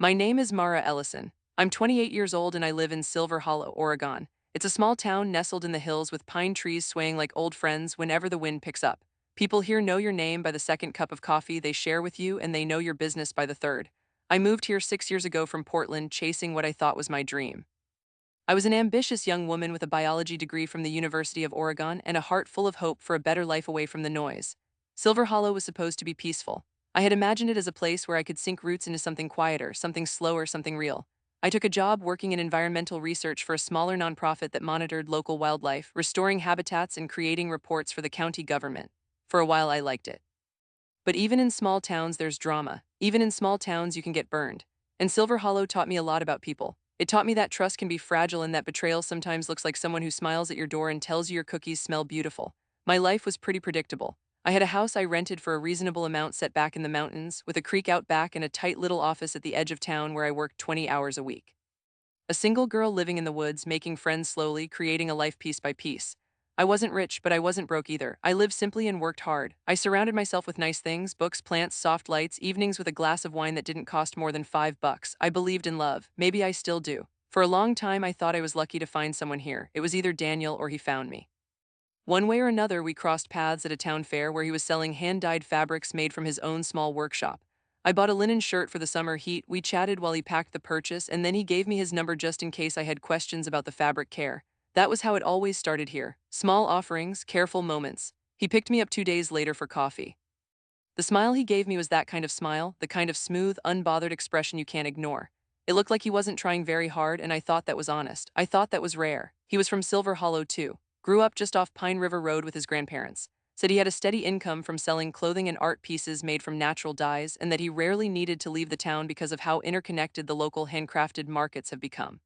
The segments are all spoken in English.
My name is Mara Ellison. I'm 28 years old and I live in Silver Hollow, Oregon. It's a small town nestled in the hills with pine trees swaying like old friends whenever the wind picks up. People here know your name by the second cup of coffee they share with you, and they know your business by the third. I moved here 6 years ago from Portland, chasing what I thought was my dream. I was an ambitious young woman with a biology degree from the University of Oregon and a heart full of hope for a better life away from the noise. Silver Hollow was supposed to be peaceful. I had imagined it as a place where I could sink roots into something quieter, something slower, something real. I took a job working in environmental research for a smaller nonprofit that monitored local wildlife, restoring habitats and creating reports for the county government. For a while, I liked it. But even in small towns, there's drama. Even in small towns, you can get burned. And Silver Hollow taught me a lot about people. It taught me that trust can be fragile and that betrayal sometimes looks like someone who smiles at your door and tells you your cookies smell beautiful. My life was pretty predictable. I had a house I rented for a reasonable amount set back in the mountains, with a creek out back and a tight little office at the edge of town where I worked 20 hours a week. A single girl living in the woods, making friends slowly, creating a life piece by piece. I wasn't rich, but I wasn't broke either. I lived simply and worked hard. I surrounded myself with nice things: books, plants, soft lights, evenings with a glass of wine that didn't cost more than $5. I believed in love. Maybe I still do. For a long time, I thought I was lucky to find someone here. It was either Daniel or he found me. One way or another, we crossed paths at a town fair where he was selling hand-dyed fabrics made from his own small workshop. I bought a linen shirt for the summer heat. We chatted while he packed the purchase, and then he gave me his number just in case I had questions about the fabric care. That was how it always started here. Small offerings, careful moments. He picked me up 2 days later for coffee. The smile he gave me was that kind of smile, the kind of smooth, unbothered expression you can't ignore. It looked like he wasn't trying very hard, and I thought that was honest. I thought that was rare. He was from Silver Hollow, too. Grew up just off Pine River Road with his grandparents. Said he had a steady income from selling clothing and art pieces made from natural dyes, and that he rarely needed to leave the town because of how interconnected the local handcrafted markets have become.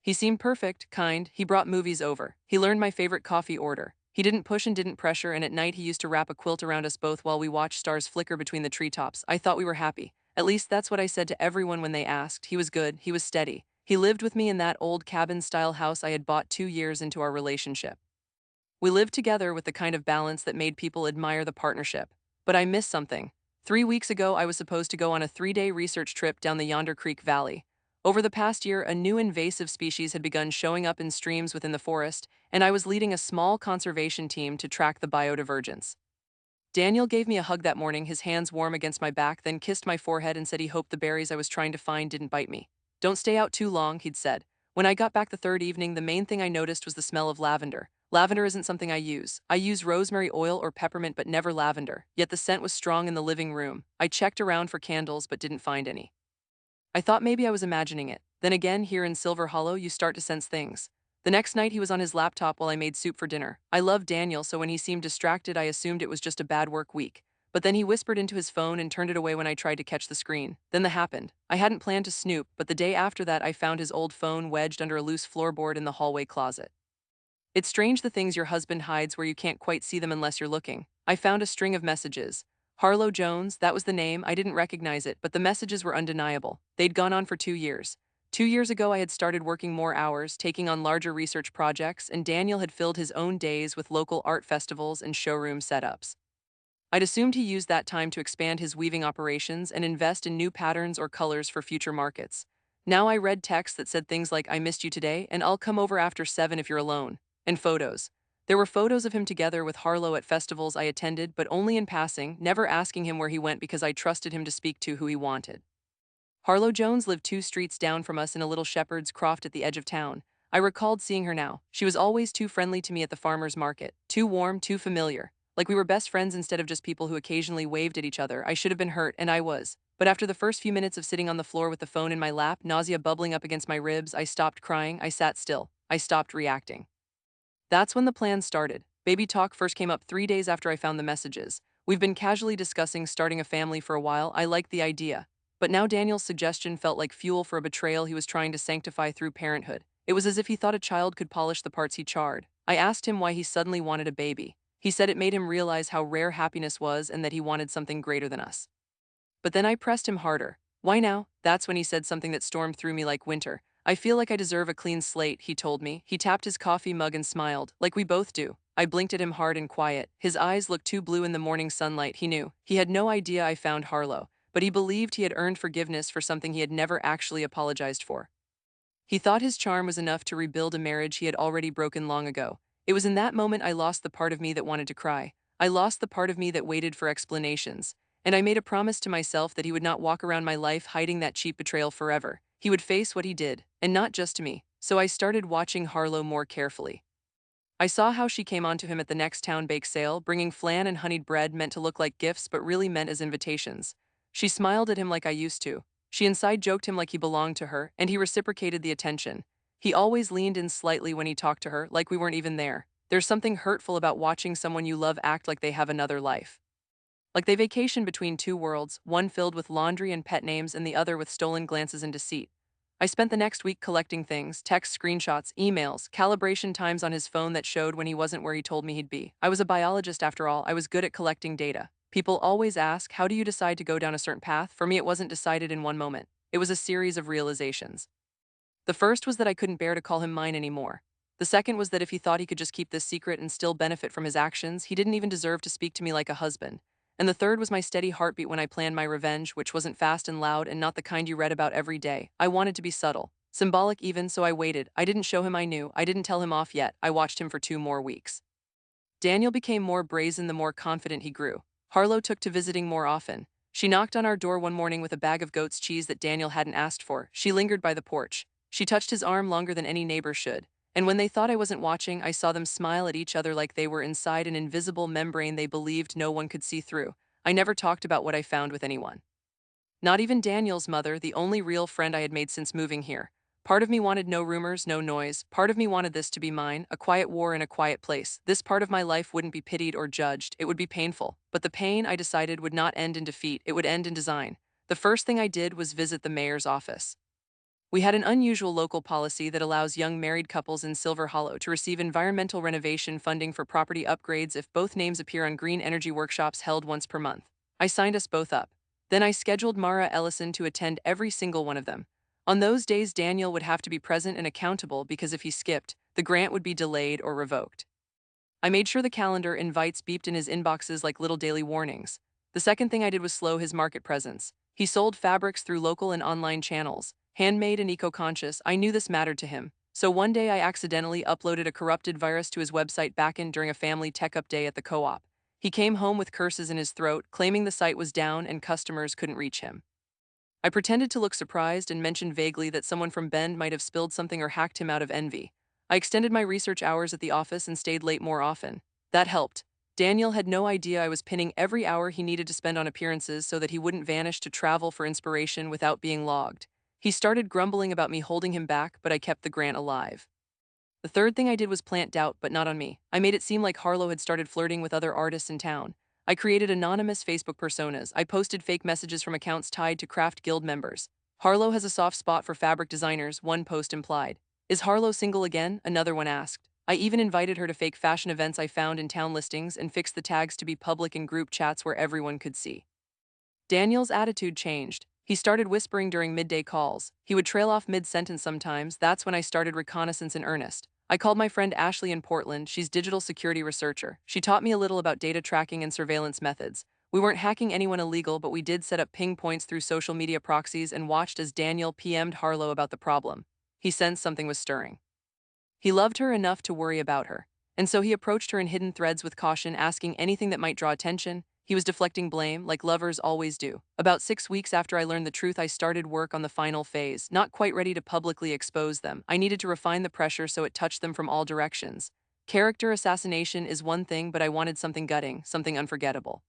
He seemed perfect, kind. He brought movies over. He learned my favorite coffee order. He didn't push and didn't pressure, and at night he used to wrap a quilt around us both while we watched stars flicker between the treetops. I thought we were happy. At least that's what I said to everyone when they asked. He was good. He was steady. He lived with me in that old cabin-style house I had bought 2 years into our relationship. We lived together with the kind of balance that made people admire the partnership. But I missed something. 3 weeks ago, I was supposed to go on a 3-day research trip down the Yonder Creek Valley. Over the past year, a new invasive species had begun showing up in streams within the forest, and I was leading a small conservation team to track the biodivergence. Daniel gave me a hug that morning, his hands warm against my back, then kissed my forehead and said he hoped the berries I was trying to find didn't bite me. "Don't stay out too long," he'd said. When I got back the third evening, the main thing I noticed was the smell of lavender. Lavender isn't something I use. I use rosemary oil or peppermint, but never lavender. Yet the scent was strong in the living room. I checked around for candles, but didn't find any. I thought maybe I was imagining it. Then again, here in Silver Hollow, you start to sense things. The next night, he was on his laptop while I made soup for dinner. I love Daniel, so when he seemed distracted, I assumed it was just a bad work week. But then he whispered into his phone and turned it away when I tried to catch the screen. Then that happened. I hadn't planned to snoop, but the day after that, I found his old phone wedged under a loose floorboard in the hallway closet. It's strange the things your husband hides where you can't quite see them unless you're looking. I found a string of messages. Harlow Jones, that was the name. I didn't recognize it, but the messages were undeniable. They'd gone on for 2 years. 2 years ago, I had started working more hours, taking on larger research projects, and Daniel had filled his own days with local art festivals and showroom setups. I'd assumed he used that time to expand his weaving operations and invest in new patterns or colors for future markets. Now I read texts that said things like, "I missed you today, and I'll come over after 7 if you're alone." And photos. There were photos of him together with Harlow at festivals I attended, but only in passing, never asking him where he went because I trusted him to speak to who he wanted. Harlow Jones lived 2 streets down from us in a little shepherd's croft at the edge of town. I recalled seeing her now. She was always too friendly to me at the farmer's market, too warm, too familiar. Like we were best friends instead of just people who occasionally waved at each other. I should have been hurt, and I was. But after the first few minutes of sitting on the floor with the phone in my lap, nausea bubbling up against my ribs, I stopped crying, I sat still. I stopped reacting. That's when the plan started. Baby talk first came up 3 days after I found the messages. We've been casually discussing starting a family for a while. I liked the idea. But now Daniel's suggestion felt like fuel for a betrayal he was trying to sanctify through parenthood. It was as if he thought a child could polish the parts he charred. I asked him why he suddenly wanted a baby. He said it made him realize how rare happiness was and that he wanted something greater than us. But then I pressed him harder. "Why now?" That's when he said something that stormed through me like winter. "I feel like I deserve a clean slate," he told me. He tapped his coffee mug and smiled, like we both do. I blinked at him hard and quiet. His eyes looked too blue in the morning sunlight. He knew. He had no idea I found Harlow. but he believed he had earned forgiveness for something he had never actually apologized for. He thought his charm was enough to rebuild a marriage he had already broken long ago. It was in that moment I lost the part of me that wanted to cry. I lost the part of me that waited for explanations. And I made a promise to myself that he would not walk around my life hiding that cheap betrayal forever. He would face what he did, and not just to me. So I started watching Harlow more carefully. I saw how she came onto him at the next town bake sale, bringing flan and honeyed bread meant to look like gifts but really meant as invitations. She smiled at him like I used to. She inside joked him like he belonged to her, and he reciprocated the attention. He always leaned in slightly when he talked to her, like we weren't even there. There's something hurtful about watching someone you love act like they have another life. Like they vacation between two worlds, one filled with laundry and pet names and the other with stolen glances and deceit. I spent the next week collecting things, text screenshots, emails, calibration times on his phone that showed when he wasn't where he told me he'd be. I was a biologist after all, I was good at collecting data. People always ask, how do you decide to go down a certain path? For me, it wasn't decided in one moment. It was a series of realizations. The first was that I couldn't bear to call him mine anymore. The second was that if he thought he could just keep this secret and still benefit from his actions, he didn't even deserve to speak to me like a husband. And the third was my steady heartbeat when I planned my revenge, which wasn't fast and loud and not the kind you read about every day. I wanted to be subtle, symbolic even, so I waited. I didn't show him I knew. I didn't tell him off yet. I watched him for 2 more weeks. Daniel became more brazen the more confident he grew. Harlow took to visiting more often. She knocked on our door one morning with a bag of goat's cheese that Daniel hadn't asked for. She lingered by the porch. She touched his arm longer than any neighbor should. And when they thought I wasn't watching, I saw them smile at each other like they were inside an invisible membrane they believed no one could see through. I never talked about what I found with anyone. Not even Daniel's mother, the only real friend I had made since moving here. Part of me wanted no rumors, no noise. Part of me wanted this to be mine, a quiet war in a quiet place. This part of my life wouldn't be pitied or judged. It would be painful. But the pain, I decided, would not end in defeat. It would end in design. The first thing I did was visit the mayor's office. We had an unusual local policy that allows young married couples in Silver Hollow to receive environmental renovation funding for property upgrades if both names appear on green energy workshops held once per month. I signed us both up. Then I scheduled Mara Ellison to attend every single one of them. On those days, Daniel would have to be present and accountable because if he skipped, the grant would be delayed or revoked. I made sure the calendar invites beeped in his inboxes like little daily warnings. The second thing I did was slow his market presence. He sold fabrics through local and online channels, handmade and eco-conscious. I knew this mattered to him. So one day I accidentally uploaded a corrupted virus to his website backend during a family tech-up day at the co-op. He came home with curses in his throat, claiming the site was down and customers couldn't reach him. I pretended to look surprised and mentioned vaguely that someone from Bend might have spilled something or hacked him out of envy. I extended my research hours at the office and stayed late more often. That helped. Daniel had no idea I was pinning every hour he needed to spend on appearances so that he wouldn't vanish to travel for inspiration without being logged. He started grumbling about me holding him back, but I kept the grant alive. The third thing I did was plant doubt, but not on me. I made it seem like Harlow had started flirting with other artists in town. I created anonymous Facebook personas. I posted fake messages from accounts tied to craft guild members. Harlow has a soft spot for fabric designers, one post implied. Is Harlow single again? Another one asked. I even invited her to fake fashion events I found in town listings and fixed the tags to be public in group chats where everyone could see. Daniel's attitude changed. He started whispering during midday calls. He would trail off mid-sentence sometimes. That's when I started reconnaissance in earnest. I called my friend Ashley in Portland. She's digital security researcher. She taught me a little about data tracking and surveillance methods. We weren't hacking anyone illegal, but we did set up ping points through social media proxies and watched as Daniel PM'd Harlow about the problem. He sensed something was stirring. He loved her enough to worry about her. And so he approached her in hidden threads with caution, asking anything that might draw attention. He was deflecting blame, like lovers always do. About 6 weeks after I learned the truth, I started work on the final phase, not quite ready to publicly expose them. I needed to refine the pressure so it touched them from all directions. Character assassination is one thing, but I wanted something gutting, something unforgettable.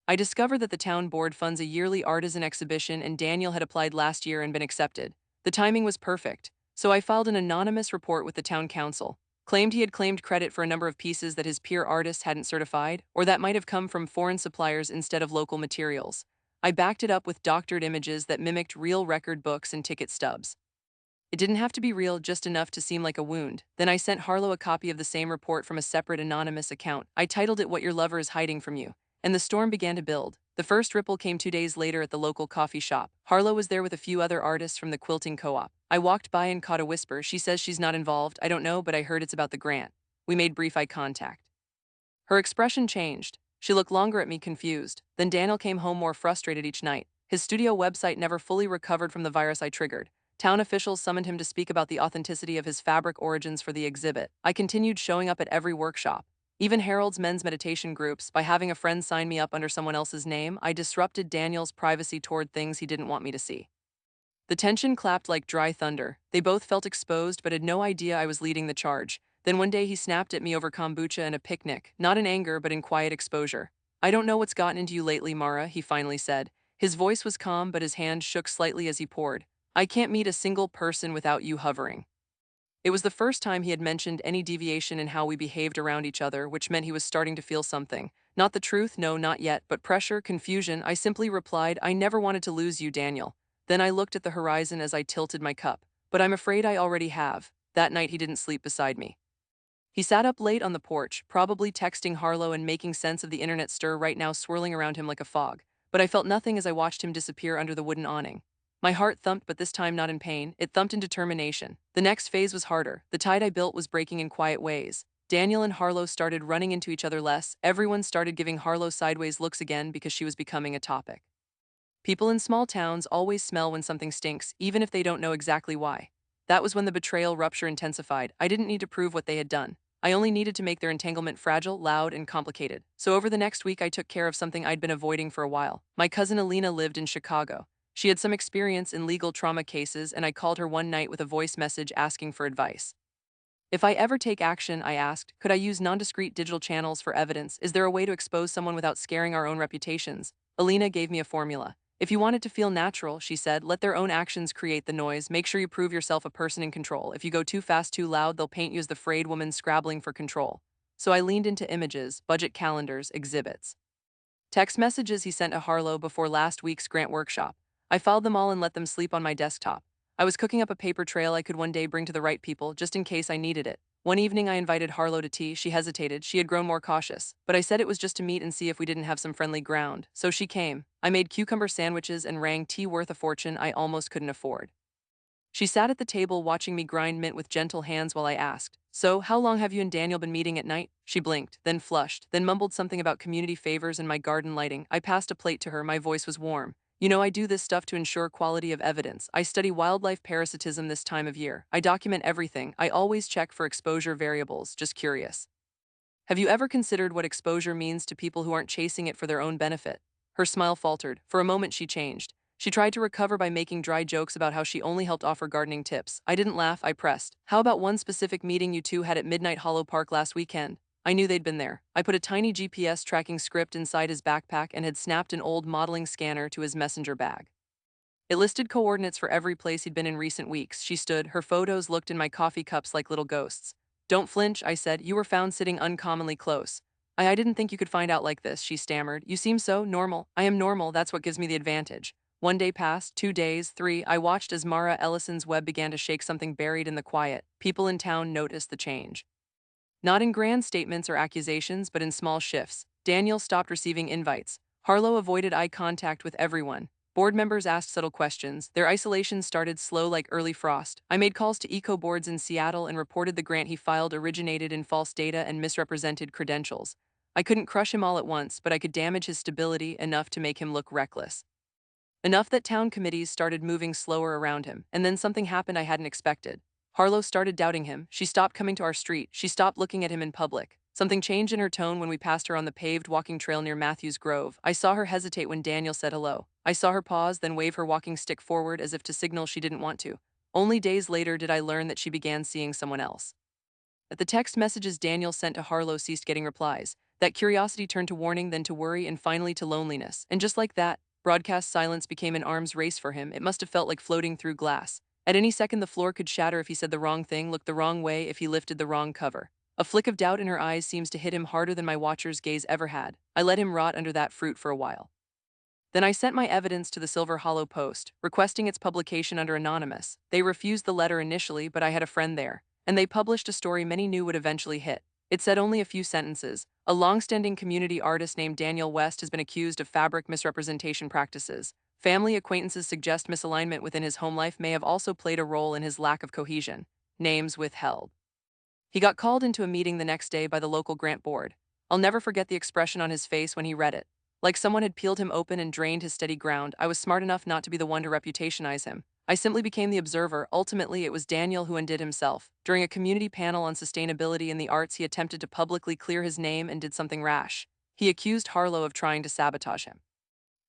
I discovered that the town board funds a yearly artisan exhibition and Daniel had applied last year and been accepted. The timing was perfect, so I filed an anonymous report with the town council. Claimed he had claimed credit for a number of pieces that his peer artists hadn't certified, or that might have come from foreign suppliers instead of local materials. I backed it up with doctored images that mimicked real record books and ticket stubs. It didn't have to be real, just enough to seem like a wound. Then I sent Harlow a copy of the same report from a separate anonymous account. I titled it "What Your Lover is Hiding from You." And the storm began to build. The first ripple came 2 days later at the local coffee shop. Harlow was there with a few other artists from the quilting co-op. I walked by and caught a whisper. She says she's not involved. I don't know, but I heard it's about the grant. We made brief eye contact. Her expression changed. She looked longer at me, confused. Then Daniel came home more frustrated each night. His studio website never fully recovered from the virus I triggered. Town officials summoned him to speak about the authenticity of his fabric origins for the exhibit. I continued showing up at every workshop. Even Harold's men's meditation groups, by having a friend sign me up under someone else's name, I disrupted Daniel's privacy toward things he didn't want me to see. The tension clapped like dry thunder. They both felt exposed but had no idea I was leading the charge. Then one day he snapped at me over kombucha and a picnic, not in anger but in quiet exposure. "I don't know what's gotten into you lately, Mara," he finally said. His voice was calm but his hand shook slightly as he poured. "I can't meet a single person without you hovering." It was the first time he had mentioned any deviation in how we behaved around each other, which meant he was starting to feel something. Not the truth, no, not yet, but pressure, confusion. I simply replied, "I never wanted to lose you, Daniel." Then I looked at the horizon as I tilted my cup. "But I'm afraid I already have." That night he didn't sleep beside me. He sat up late on the porch, probably texting Harlow and making sense of the internet stir right now swirling around him like a fog. But I felt nothing as I watched him disappear under the wooden awning. My heart thumped, but this time not in pain, it thumped in determination. The next phase was harder. The tide I built was breaking in quiet ways. Daniel and Harlow started running into each other less. Everyone started giving Harlow sideways looks again because she was becoming a topic. People in small towns always smell when something stinks, even if they don't know exactly why. That was when the betrayal rupture intensified. I didn't need to prove what they had done. I only needed to make their entanglement fragile, loud, and complicated. So over the next week I took care of something I'd been avoiding for a while. My cousin Alina lived in Chicago. She had some experience in legal trauma cases, and I called her one night with a voice message asking for advice. "If I ever take action," I asked, "could I use non-discrete digital channels for evidence? Is there a way to expose someone without scaring our own reputations?" Alina gave me a formula. "If you want it to feel natural," she said, "let their own actions create the noise. Make sure you prove yourself a person in control. If you go too fast, too loud, they'll paint you as the frayed woman scrabbling for control." So I leaned into images, budget calendars, exhibits. Text messages he sent to Harlow before last week's grant workshop. I filed them all and let them sleep on my desktop. I was cooking up a paper trail I could one day bring to the right people, just in case I needed it. One evening I invited Harlow to tea. She hesitated. She had grown more cautious. But I said it was just to meet and see if we didn't have some friendly ground. So she came. I made cucumber sandwiches and rang tea worth a fortune I almost couldn't afford. She sat at the table watching me grind mint with gentle hands while I asked, "So, how long have you and Daniel been meeting at night?" She blinked, then flushed, then mumbled something about community favors and my garden lighting. I passed a plate to her. My voice was warm. "You know, I do this stuff to ensure quality of evidence. I study wildlife parasitism this time of year. I document everything. I always check for exposure variables, just curious." "Have you ever considered what exposure means to people who aren't chasing it for their own benefit?" Her smile faltered. For a moment she changed. She tried to recover by making dry jokes about how she only helped offer gardening tips. I didn't laugh, I pressed. "How about one specific meeting you two had at Midnight Hollow Park last weekend?" I knew they'd been there. I put a tiny GPS tracking script inside his backpack and had snapped an old modeling scanner to his messenger bag. It listed coordinates for every place he'd been in recent weeks. She stood, her photos looked in my coffee cups like little ghosts. "Don't flinch," I said. "You were found sitting uncommonly close." I didn't think you could find out like this," she stammered. "You seem so normal." "I am normal, that's what gives me the advantage." One day passed, 2 days, three. I watched as Mara Ellison's web began to shake, something buried in the quiet. People in town noticed the change. Not in grand statements or accusations, but in small shifts. Daniel stopped receiving invites. Harlow avoided eye contact with everyone. Board members asked subtle questions. Their isolation started slow like early frost. I made calls to eco boards in Seattle and reported the grant he filed originated in false data and misrepresented credentials. I couldn't crush him all at once, but I could damage his stability enough to make him look reckless. Enough that town committees started moving slower around him, and then something happened I hadn't expected. Harlow started doubting him. She stopped coming to our street. She stopped looking at him in public. Something changed in her tone when we passed her on the paved walking trail near Matthews Grove. I saw her hesitate when Daniel said hello. I saw her pause, then wave her walking stick forward as if to signal she didn't want to. Only days later did I learn that she began seeing someone else. At the text messages Daniel sent to Harlow ceased getting replies. That curiosity turned to warning, then to worry, and finally to loneliness. And just like that, broadcast silence became an arms race for him. It must have felt like floating through glass. At any second the floor could shatter if he said the wrong thing, looked the wrong way, if he lifted the wrong cover. A flick of doubt in her eyes seems to hit him harder than my watcher's gaze ever had. I let him rot under that fruit for a while. Then I sent my evidence to the Silver Hollow Post, requesting its publication under anonymous. They refused the letter initially, but I had a friend there, and they published a story many knew would eventually hit. It said only a few sentences. "A long-standing community artist named Daniel West has been accused of fabric misrepresentation practices. Family acquaintances suggest misalignment within his home life may have also played a role in his lack of cohesion. Names withheld." He got called into a meeting the next day by the local grant board. I'll never forget the expression on his face when he read it. Like someone had peeled him open and drained his steady ground. I was smart enough not to be the one to reputationize him. I simply became the observer. Ultimately, it was Daniel who undid himself. During a community panel on sustainability in the arts, he attempted to publicly clear his name and did something rash. He accused Harlow of trying to sabotage him.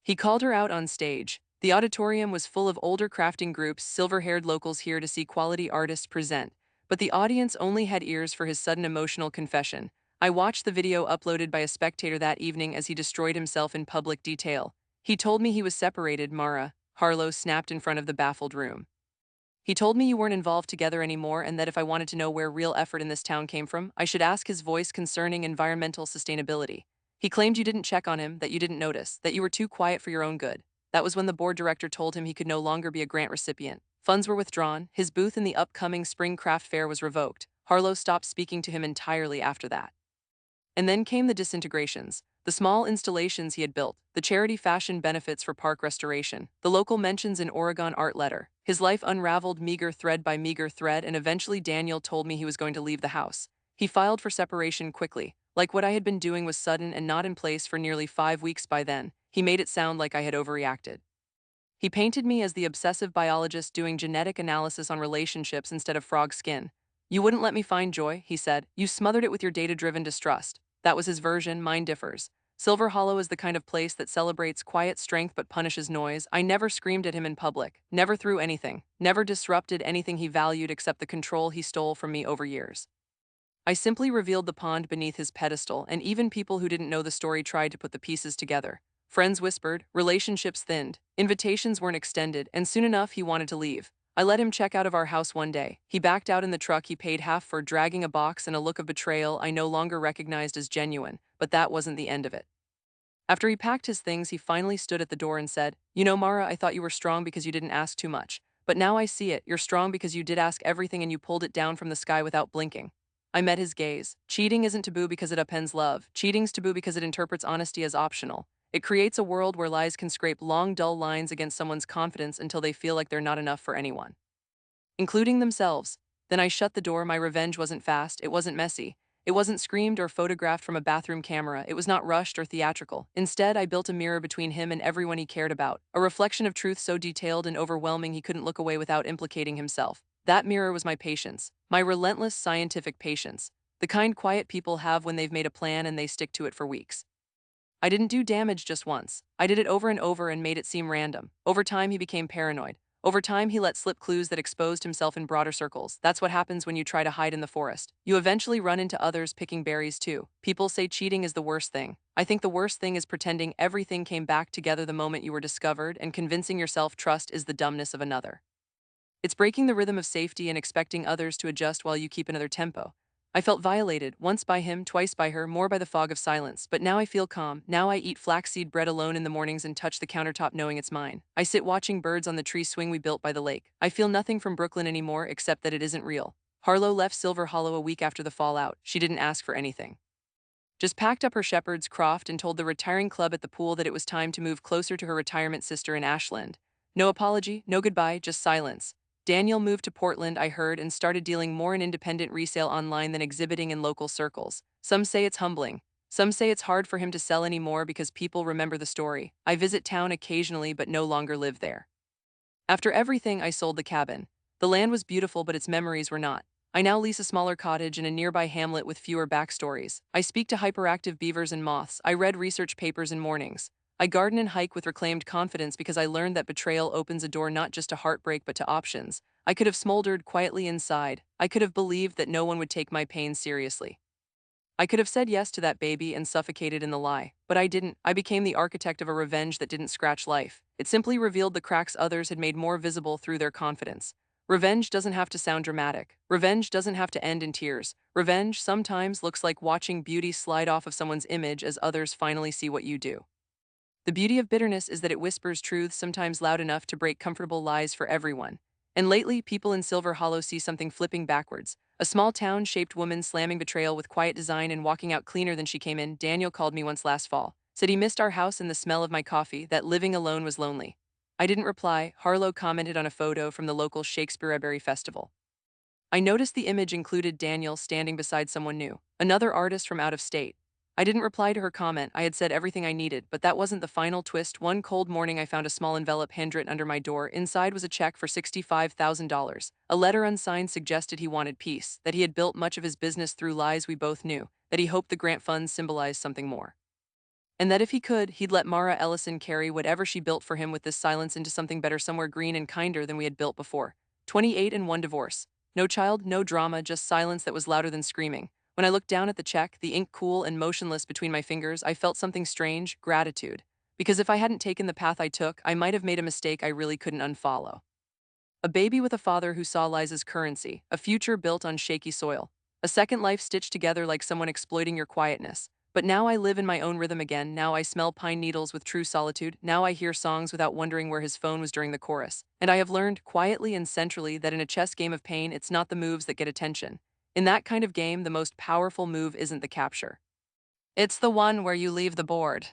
He called her out on stage. The auditorium was full of older crafting groups, silver-haired locals here to see quality artists present. But the audience only had ears for his sudden emotional confession. I watched the video uploaded by a spectator that evening as he destroyed himself in public detail. He told me he was separated, Mara, Harlow snapped in front of the baffled room. He told me you weren't involved together anymore and that if I wanted to know where real effort in this town came from, I should ask his voice concerning environmental sustainability. He claimed you didn't check on him, that you didn't notice, that you were too quiet for your own good. That was when the board director told him he could no longer be a grant recipient. Funds were withdrawn, his booth in the upcoming spring craft fair was revoked. Harlow stopped speaking to him entirely after that. And then came the disintegrations, the small installations he had built, the charity fashion benefits for park restoration, the local mentions in Oregon art letter. His life unraveled meager thread by meager thread, and eventually Daniel told me he was going to leave the house. He filed for separation quickly. Like what I had been doing was sudden and not in place for nearly 5 weeks by then. He made it sound like I had overreacted. He painted me as the obsessive biologist doing genetic analysis on relationships instead of frog skin. You wouldn't let me find joy, he said. You smothered it with your data-driven distrust. That was his version, mine differs. Silver Hollow is the kind of place that celebrates quiet strength but punishes noise. I never screamed at him in public, never threw anything, never disrupted anything he valued except the control he stole from me over years. I simply revealed the pond beneath his pedestal, and even people who didn't know the story tried to put the pieces together. Friends whispered, relationships thinned, invitations weren't extended, and soon enough he wanted to leave. I let him check out of our house one day. He backed out in the truck he paid half for, dragging a box and a look of betrayal I no longer recognized as genuine, but that wasn't the end of it. After he packed his things, he finally stood at the door and said, You know, Mara, I thought you were strong because you didn't ask too much. But now I see it. You're strong because you did ask everything and you pulled it down from the sky without blinking. I met his gaze. Cheating isn't taboo because it upends love. Cheating's taboo because it interprets honesty as optional. It creates a world where lies can scrape long, dull lines against someone's confidence until they feel like they're not enough for anyone, including themselves. Then I shut the door. My revenge wasn't fast, it wasn't messy. It wasn't screamed or photographed from a bathroom camera, it was not rushed or theatrical. Instead, I built a mirror between him and everyone he cared about, a reflection of truth so detailed and overwhelming he couldn't look away without implicating himself. That mirror was my patience, my relentless scientific patience, the kind quiet people have when they've made a plan and they stick to it for weeks. I didn't do damage just once. I did it over and over and made it seem random. Over time, he became paranoid. Over time, he let slip clues that exposed himself in broader circles. That's what happens when you try to hide in the forest. You eventually run into others picking berries too. People say cheating is the worst thing. I think the worst thing is pretending everything came back together the moment you were discovered and convincing yourself trust is the dumbness of another. It's breaking the rhythm of safety and expecting others to adjust while you keep another tempo. I felt violated, once by him, twice by her, more by the fog of silence, but now I feel calm. Now I eat flaxseed bread alone in the mornings and touch the countertop knowing it's mine. I sit watching birds on the tree swing we built by the lake. I feel nothing from Brooklyn anymore except that it isn't real. Harlow left Silver Hollow a week after the fallout. She didn't ask for anything. Just packed up her shepherd's croft and told the retiring club at the pool that it was time to move closer to her retirement sister in Ashland. No apology, no goodbye, just silence. Daniel moved to Portland, I heard, and started dealing more in independent resale online than exhibiting in local circles. Some say it's humbling. Some say it's hard for him to sell anymore because people remember the story. I visit town occasionally but no longer live there. After everything, I sold the cabin. The land was beautiful, but its memories were not. I now lease a smaller cottage in a nearby hamlet with fewer backstories. I speak to hyperactive beavers and moths. I read research papers in mornings. I garden and hike with reclaimed confidence because I learned that betrayal opens a door not just to heartbreak but to options. I could have smoldered quietly inside. I could have believed that no one would take my pain seriously. I could have said yes to that baby and suffocated in the lie, but I didn't. I became the architect of a revenge that didn't scratch life. It simply revealed the cracks others had made more visible through their confidence. Revenge doesn't have to sound dramatic. Revenge doesn't have to end in tears. Revenge sometimes looks like watching beauty slide off of someone's image as others finally see what you do. The beauty of bitterness is that it whispers truths sometimes loud enough to break comfortable lies for everyone. And lately, people in Silver Hollow see something flipping backwards. A small town-shaped woman slamming betrayal with quiet design and walking out cleaner than she came in. Daniel called me once last fall. Said he missed our house and the smell of my coffee, that living alone was lonely. I didn't reply. Harlow commented on a photo from the local Shakespeare Festival. I noticed the image included Daniel standing beside someone new, another artist from out of state. I didn't reply to her comment. I had said everything I needed, but that wasn't the final twist. One cold morning, I found a small envelope handwritten under my door. Inside was a check for $65,000. A letter unsigned suggested he wanted peace, that he had built much of his business through lies we both knew, that he hoped the grant funds symbolized something more. And that if he could, he'd let Mara Ellison carry whatever she built for him with this silence into something better, somewhere green and kinder than we had built before. 28 and one divorce. No child, no drama, just silence that was louder than screaming. When I looked down at the check, the ink cool and motionless between my fingers, I felt something strange, gratitude. Because if I hadn't taken the path I took, I might have made a mistake I really couldn't unfollow. A baby with a father who saw lies as currency, a future built on shaky soil, a second life stitched together like someone exploiting your quietness. But now I live in my own rhythm again. Now I smell pine needles with true solitude. Now I hear songs without wondering where his phone was during the chorus. And I have learned, quietly and centrally, that in a chess game of pain, it's not the moves that get attention. In that kind of game, the most powerful move isn't the capture. It's the one where you leave the board.